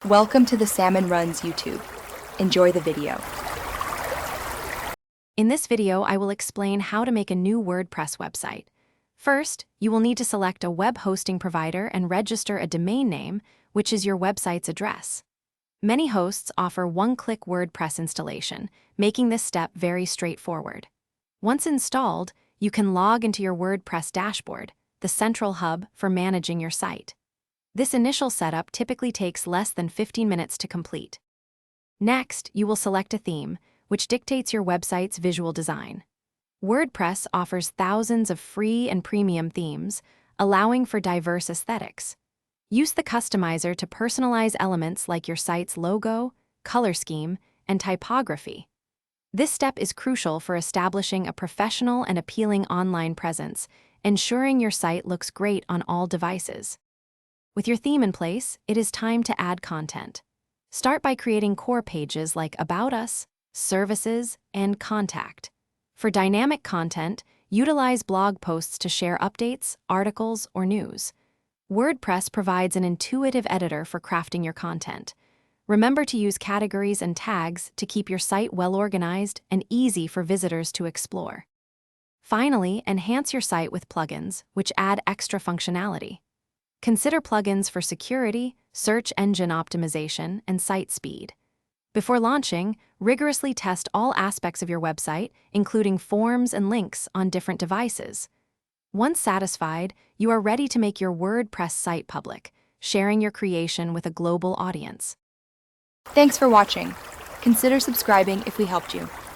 Welcome to the Salmon Runs YouTube. Enjoy the video. In this video, I will explain how to make a new WordPress website. First, you will need to select a web hosting provider and register a domain name, which is your website's address. Many hosts offer one-click WordPress installation, making this step very straightforward. Once installed, you can log into your WordPress dashboard, the central hub for managing your site. This initial setup typically takes less than 15 minutes to complete. Next, you will select a theme, which dictates your website's visual design. WordPress offers thousands of free and premium themes, allowing for diverse aesthetics. Use the customizer to personalize elements like your site's logo, color scheme, and typography. This step is crucial for establishing a professional and appealing online presence, ensuring your site looks great on all devices. With your theme in place, it is time to add content. Start by creating core pages like About Us, Services, and Contact. For dynamic content, utilize blog posts to share updates, articles, or news. WordPress provides an intuitive editor for crafting your content. Remember to use categories and tags to keep your site well-organized and easy for visitors to explore. Finally, enhance your site with plugins, which add extra functionality. Consider plugins for security, search engine optimization, and site speed. Before launching, rigorously test all aspects of your website, including forms and links on different devices. Once satisfied, you are ready to make your WordPress site public, sharing your creation with a global audience. Thanks for watching. Consider subscribing if we helped you.